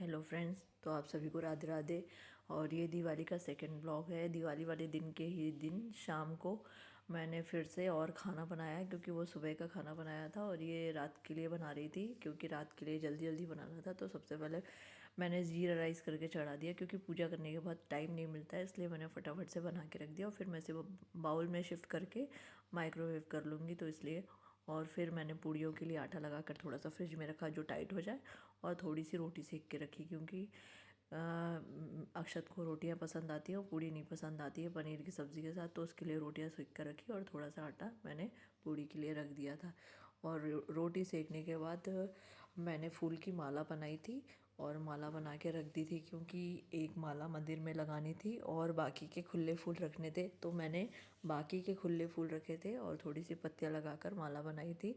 Hello friends, तो आप सभी को राधे राधे। और ये दिवाली का सेकंड ब्लॉग है। दिवाली वाले दिन के ही दिन शाम को मैंने फिर से और खाना बनाया, क्योंकि वो सुबह का खाना बनाया था और ये रात के लिए बना रही थी, क्योंकि रात के लिए जल्दी जल्दी बनाना था। तो सबसे पहले मैंने ज़ीरा राइस करके चढ़ा दिया, क्योंकि पूजा करने के बाद टाइम नहीं मिलता है, इसलिए मैंने फटाफट से बना के रख दिया। और फिर मैं इसे बाउल में शिफ्ट करके माइक्रोवेव कर लूँगी, तो इसलिए। और फिर मैंने पूड़ियों के लिए आटा लगा कर थोड़ा सा फ्रिज में रखा, जो टाइट हो जाए। और थोड़ी सी रोटी सेक के रखी, क्योंकि अक्षत को रोटियां पसंद आती हैं और पूड़ी नहीं पसंद आती है पनीर की सब्ज़ी के साथ। तो उसके लिए रोटियां सेक कर रखी और थोड़ा सा आटा मैंने पूड़ी के लिए रख दिया था। और रोटी सेकने के बाद मैंने फूल की माला बनाई थी और माला बना के रख दी थी, क्योंकि एक माला मंदिर में लगानी थी और बाकी के खुले फूल रखने थे। तो मैंने बाकी के खुले फूल रखे थे और थोड़ी सी पत्तियां लगाकर माला बनाई थी।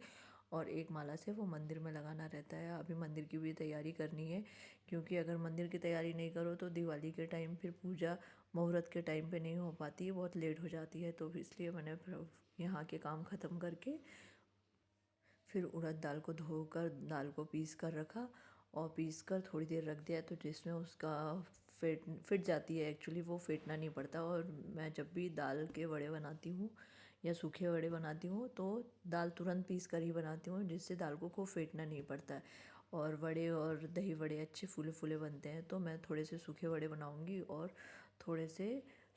और एक माला से वो मंदिर में लगाना रहता है। अभी मंदिर की भी तैयारी करनी है, क्योंकि अगर मंदिर की तैयारी नहीं करो तो दिवाली के टाइम फिर पूजा मुहूर्त के टाइम पे नहीं हो पाती है, बहुत लेट हो जाती है। तो इसलिए मैंने यहाँ के काम ख़त्म करके फिर उड़द दाल को धोकर दाल को पीस कर रखा और पीस कर थोड़ी देर रख दिया, तो जिसमें उसका फिट जाती है। एक्चुअली वो फेंटना नहीं पड़ता। और मैं जब भी दाल के वड़े बनाती हूँ या सूखे वड़े बनाती हूँ तो दाल तुरंत पीस कर ही बनाती हूँ, जिससे दाल को खूब फेंटना नहीं पड़ता है। और वड़े और दही वड़े अच्छे फूले फूले बनते हैं। तो मैं थोड़े से सूखे वड़े बनाऊँगी और थोड़े से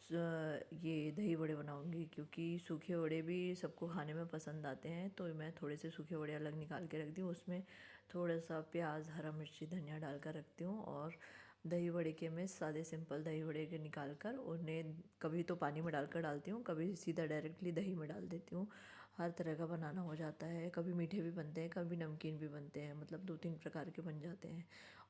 ये दही वड़े बनाऊंगी, क्योंकि सूखे वड़े भी सबको खाने में पसंद आते हैं। तो मैं थोड़े से सूखे वड़े अलग निकाल के रख दी हूँ, उसमें थोड़ा सा प्याज, हरा मिर्ची, धनिया डालकर रखती हूँ। और दही वड़े के मैं सादे सिंपल दही वड़े के निकाल कर उन्हें कभी तो पानी में डालकर डालती हूँ, कभी सीधा डायरेक्टली दही में डाल देती हूँ। हर तरह का बनाना हो जाता है। कभी मीठे भी बनते हैं, कभी नमकीन भी बनते हैं, मतलब 2-3 प्रकार के बन जाते हैं।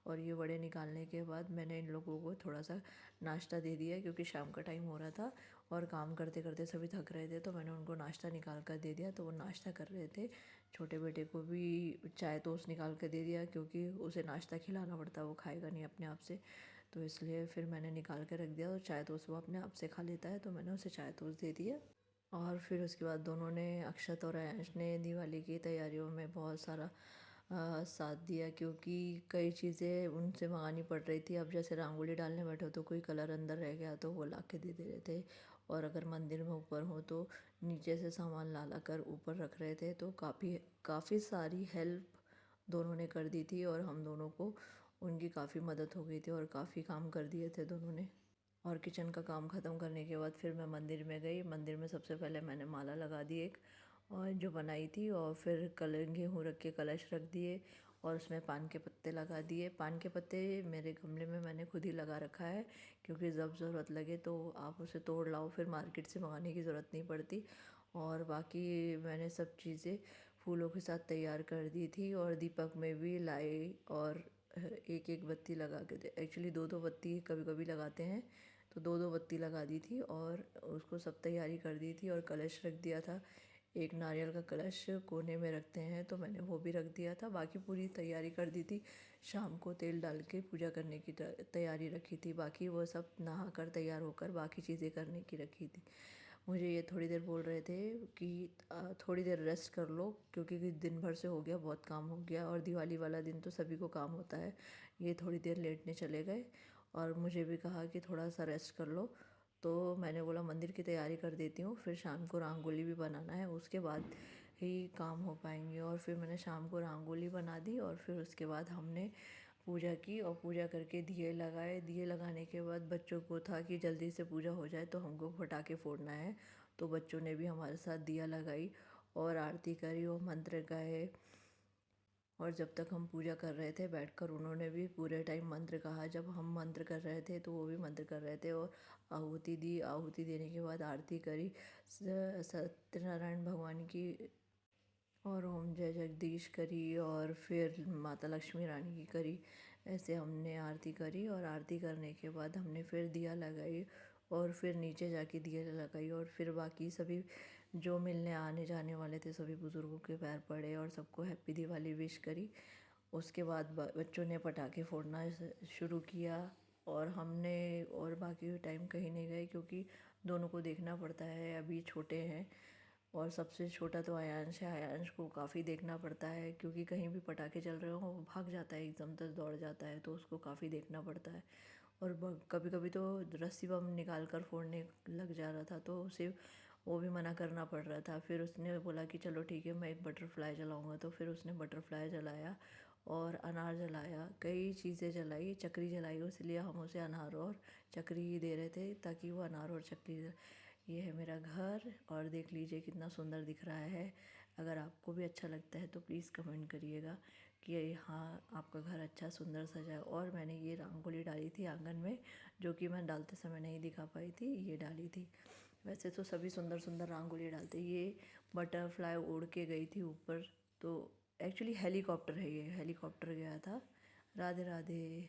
और ये वड़े निकालने के बाद मैंने इन लोगों को थोड़ा सा नाश्ता दे दिया, क्योंकि शाम का टाइम हो रहा था और काम करते करते सभी थक रहे थे। तो मैंने उनको नाश्ता निकाल कर दे दिया, तो वो नाश्ता कर रहे थे। छोटे बेटे को भी चाय टोस्ट निकाल कर दे दिया, क्योंकि उसे नाश्ता खिलाना पड़ता है, वो खाएगा नहीं अपने आप से। तो इसलिए फिर मैंने निकाल के रख दिया। और चाय टोस्ट वो अपने आप से खा लेता है, तो मैंने उसे चाय टोस्ट दे दिया। और फिर उसके बाद दोनों ने, अक्षत और आयांश ने, दिवाली की तैयारियों में बहुत सारा साथ दिया, क्योंकि कई चीज़ें उनसे मंगानी पड़ रही थी। अब जैसे रंगोली डालने बैठो तो कोई कलर अंदर रह गया तो वो ला के दे दे रहे थे। और अगर मंदिर में ऊपर हो तो नीचे से सामान ला ला कर ऊपर रख रहे थे। तो काफ़ी काफ़ी सारी हेल्प दोनों ने कर दी थी और हम दोनों को उनकी काफ़ी मदद हो गई थी और काफ़ी काम कर दिए थे दोनों ने। और किचन का काम ख़त्म करने के बाद फिर मैं मंदिर में गई। मंदिर में सबसे पहले मैंने माला लगा दी एक, और जो बनाई थी। और फिर गेहूँ रख के कलश रख दिए और उसमें पान के पत्ते लगा दिए। पान के पत्ते मेरे गमले में मैंने खुद ही लगा रखा है, क्योंकि जब ज़रूरत लगे तो आप उसे तोड़ लाओ, फिर मार्केट से मंगाने की ज़रूरत नहीं पड़ती। और बाकी मैंने सब चीज़ें फूलों के साथ तैयार कर दी थी। और दीपक में भी लाई और एक एक बत्ती लगा के दे, एक्चुअली दो दो बत्ती कभी कभी लगाते हैं, तो दो दो बत्ती लगा दी थी और उसको सब तैयारी कर दी थी। और कलश रख दिया था। एक नारियल का कलश कोने में रखते हैं, तो मैंने वो भी रख दिया था। बाकी पूरी तैयारी कर दी थी। शाम को तेल डाल के पूजा करने की तैयारी रखी थी। बाकी वो सब नहा कर तैयार होकर बाकी चीज़ें करने की रखी थी। मुझे ये थोड़ी देर बोल रहे थे कि थोड़ी देर रेस्ट कर लो, क्योंकि दिन भर से हो गया, बहुत काम हो गया। और दिवाली वाला दिन तो सभी को काम होता है। ये थोड़ी देर लेटने चले गए और मुझे भी कहा कि थोड़ा सा रेस्ट कर लो। तो मैंने बोला मंदिर की तैयारी कर देती हूँ, फिर शाम को रंगोली भी बनाना है, उसके बाद ही काम हो पाएंगे। और फिर मैंने शाम को रंगोली बना दी और फिर उसके बाद हमने पूजा की। और पूजा करके दिए लगाए। दिए लगाने के बाद बच्चों को था कि जल्दी से पूजा हो जाए, तो हमको पटाखे फोड़ना है। तो बच्चों ने भी हमारे साथ दिया लगाई और आरती करी और मंत्र गाए। और जब तक हम पूजा कर रहे थे बैठकर, उन्होंने भी पूरे टाइम मंत्र कहा। जब हम मंत्र कर रहे थे तो वो भी मंत्र कर रहे थे और आहुति दी। आहुति देने के बाद आरती करी सत्यनारायण भगवान की, और ओम जय जगदीश करी, और फिर माता लक्ष्मी रानी की करी। ऐसे हमने आरती करी और आरती करने के बाद हमने फिर दिया लगाई और फिर नीचे जाके दिया लगाई। और फिर बाकी सभी जो मिलने आने जाने वाले थे सभी बुज़ुर्गों के पैर पड़े और सबको हैप्पी दिवाली विश करी। उसके बाद बच्चों ने पटाखे फोड़ना शुरू किया और हमने, और बाकी टाइम कहीं नहीं गए, क्योंकि दोनों को देखना पड़ता है, अभी छोटे हैं। और सबसे छोटा तो आयांश है। आयांश को काफ़ी देखना पड़ता है क्योंकि कहीं भी पटाखे चल रहे हो वो भाग जाता है, एकदम से दौड़ जाता है, तो उसको काफ़ी देखना पड़ता है। और कभी कभी तो रस्सी बम निकाल कर फोड़ने लग जा रहा था, तो उसे वो भी मना करना पड़ रहा था। फिर उसने बोला कि चलो ठीक है, मैं एक बटरफ्लाई जलाऊंगा। तो फिर उसने बटरफ्लाई जलाया और अनार जलाया, कई चीज़ें जलाई, चक्री जलाई। इसलिए हम उसे अनार और चक्री ही दे रहे थे ताकि वो अनार और चक्री। ये है मेरा घर और देख लीजिए कितना सुंदर दिख रहा है। अगर आपको भी अच्छा लगता है तो प्लीज़ कमेंट करिएगा कि हाँ, आपका घर अच्छा सुंदर सजा है। और मैंने ये रंगोली डाली थी आंगन में, जो कि मैं डालते समय नहीं दिखा पाई थी, ये डाली थी। वैसे तो सभी सुंदर सुंदर रंगोली डालते। ये बटरफ्लाई उड़ के गई थी ऊपर, तो एक्चुअली हेलीकॉप्टर है, ये हेलीकॉप्टर गया था। राधे राधे।